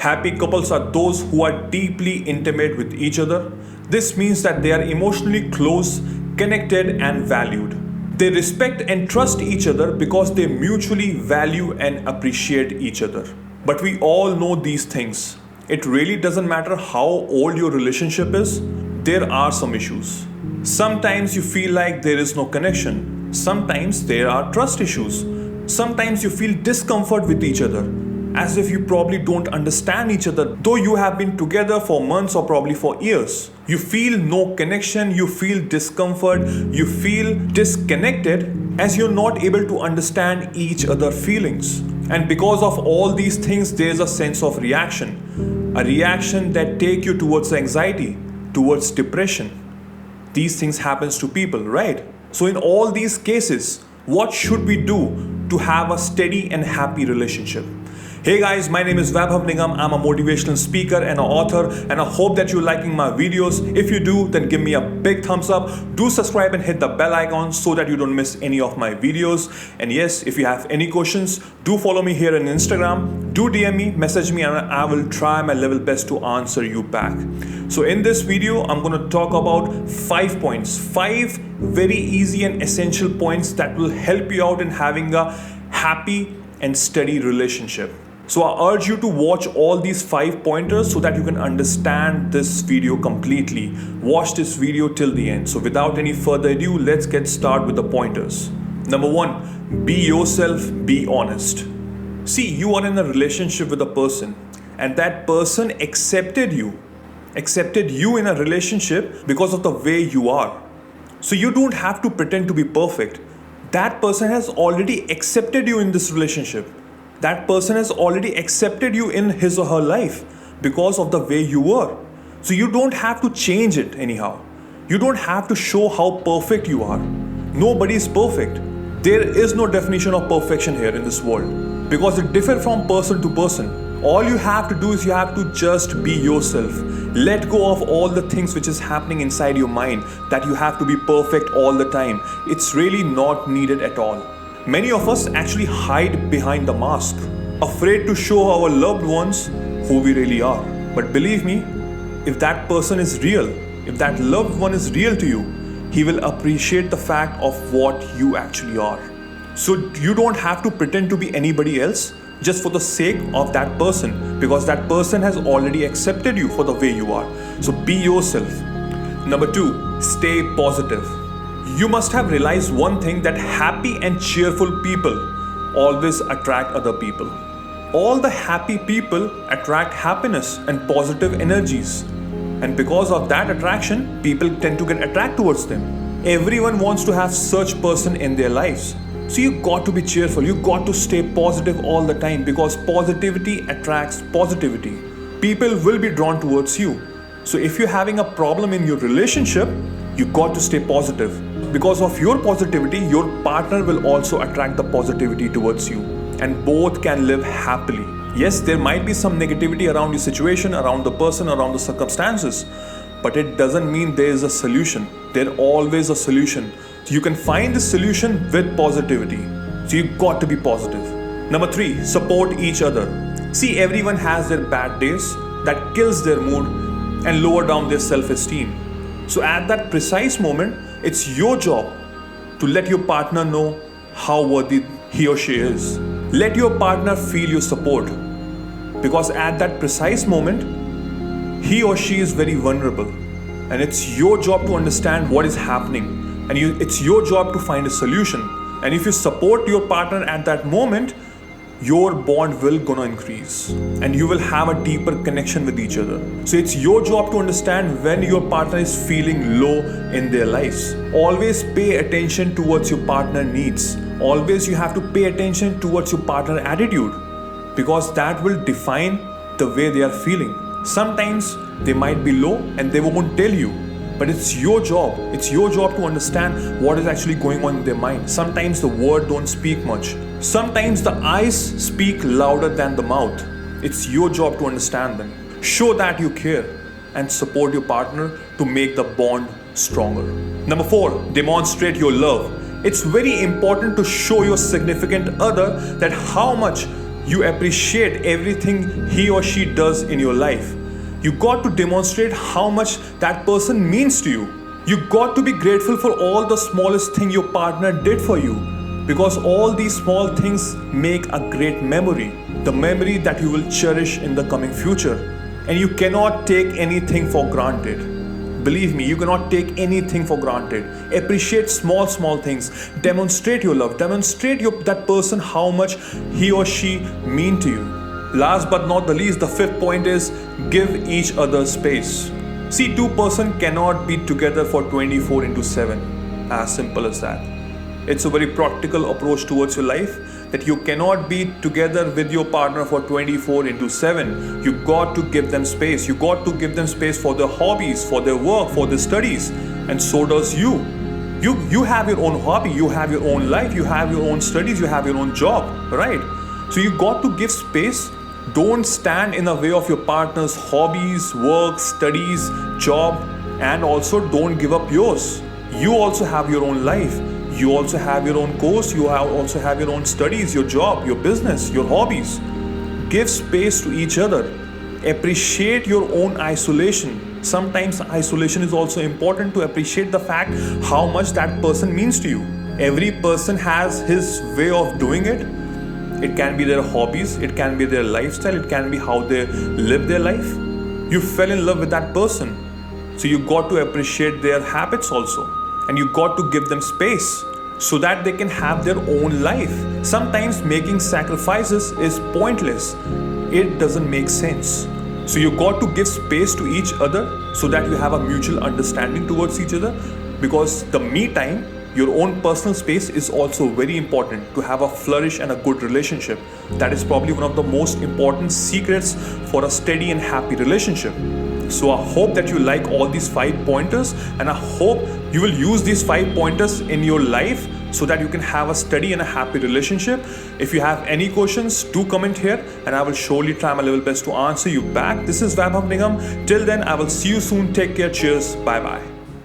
Happy couples are those who are deeply intimate with each other. This means that they are emotionally close, connected, and valued. They respect and trust each other because they mutually value and appreciate each other. But we all know these things. It really doesn't matter how old your relationship is, there are some issues. Sometimes you feel like there is no connection. Sometimes there are trust issues. Sometimes you feel discomfort with each other, as if you probably don't understand each other, though you have been together for months or probably for years. You feel no connection, you feel discomfort, you feel disconnected as you're not able to understand each other's feelings. And because of all these things, there's a sense of reaction. A reaction that take you towards anxiety, towards depression. These things happens to people, right? So in all these cases, what should we do to have a steady and happy relationship? Hey guys, my name is Vaiibhav Nigam. I'm a motivational speaker and an author, and I hope that you're liking my videos. If you do, then give me a big thumbs up. Do subscribe and hit the bell icon so that you don't miss any of my videos. And yes, if you have any questions, do follow me here on Instagram. Do DM me, message me, and I will try my level best to answer you back. So in this video, I'm going to talk about 5 points, 5 very easy and essential points that will help you out in having a happy and steady relationship. So I urge you to watch all these 5 pointers so that you can understand this video completely. Watch this video till the end. So without any further ado, let's get started with the pointers. Number 1, be yourself, be honest. See, you are in a relationship with a person, and that person accepted you in a relationship because of the way you are. So you don't have to pretend to be perfect. That person has already accepted you in this relationship. That person has already accepted you in his or her life because of the way you were. So you don't have to change it anyhow. You don't have to show how perfect you are. Nobody is perfect. There is no definition of perfection here in this world because it differs from person to person. All you have to do is you have to just be yourself. Let go of all the things which is happening inside your mind that you have to be perfect all the time. It's really not needed at all. Many of us actually hide behind the mask, afraid to show our loved ones who we really are. But believe me, if that person is real, if that loved one is real to you, he will appreciate the fact of what you actually are. So you don't have to pretend to be anybody else just for the sake of that person, because that person has already accepted you for the way you are. So be yourself. Number 2, stay positive. You must have realized one thing, that happy and cheerful people always attract other people. All the happy people attract happiness and positive energies. And because of that attraction, people tend to get attracted towards them. Everyone wants to have such person in their lives. So you got to be cheerful. You got to stay positive all the time because positivity attracts positivity. People will be drawn towards you. So if you're having a problem in your relationship, you got to stay positive. Because of your positivity, your partner will also attract the positivity towards you, and both can live happily. Yes, there might be some negativity around your situation, around the person, around the circumstances, but it doesn't mean there is a solution. There's always a solution. So you can find the solution with positivity. So you got to be positive. Number 3, support each other. See, everyone has their bad days that kills their mood and lower down their self-esteem. So at that precise moment, it's your job to let your partner know how worthy he or she is. Let your partner feel your support, because at that precise moment, he or she is very vulnerable, and it's your job to understand what is happening, and it's your job to find a solution. And if you support your partner at that moment, your bond will gonna increase and you will have a deeper connection with each other. So it's your job to understand when your partner is feeling low in their lives. Always pay attention towards your partner needs. Always you have to pay attention towards your partner attitude, because that will define the way they are feeling. Sometimes they might be low and they won't tell you, but it's your job. It's your job to understand what is actually going on in their mind. Sometimes the word don't speak much. Sometimes the eyes speak louder than the mouth. It's your job to understand them. Show that you care and support your partner to make the bond stronger. Number 4, demonstrate your love. It's very important to show your significant other that how much You appreciate everything he or she does in your life. You got to demonstrate how much that person means to you. You got to be grateful for all the smallest thing your partner did for you, because all these small things make a great memory, the memory that you will cherish in the coming future. And you cannot take anything for granted. Believe me, you cannot take anything for granted. Appreciate small things. Demonstrate your love. Demonstrate that person how much he or she mean to you. Last but not the least, the fifth point is give each other space. See, two person cannot be together for 24/7. As simple as that. It's a very practical approach towards your life, that you cannot be together with your partner for 24/7. You got to give them space. You got to give them space for their hobbies, for their work, for their studies. And so does you. You have your own hobby, you have your own life, you have your own studies, you have your own job, right? So you got to give space. Don't stand in the way of your partner's hobbies, work, studies, job, and also don't give up yours. You also have your own life. You also have your own course. You also have your own studies, your job, your business, your hobbies. Give space to each other. Appreciate your own isolation. Sometimes isolation is also important, to appreciate the fact how much that person means to you. Every person has his way of doing it. It can be their hobbies, it can be their lifestyle, it can be how they live their life. You fell in love with that person, so you got to appreciate their habits also. And you got to give them space so that they can have their own life. Sometimes making sacrifices is pointless. It doesn't make sense. So you got to give space to each other so that you have a mutual understanding towards each other, because the me time, your own personal space, is also very important to have a flourish and a good relationship. That is probably one of the most important secrets for a steady and happy relationship. So I hope that you like all these 5 pointers, and I hope you will use these 5 pointers in your life so that you can have a steady and a happy relationship. If you have any questions, do comment here and I will surely try my level best to answer you back. This is Vaiibhav Nigam. Till then, I will see you soon. Take care. Cheers. Bye bye.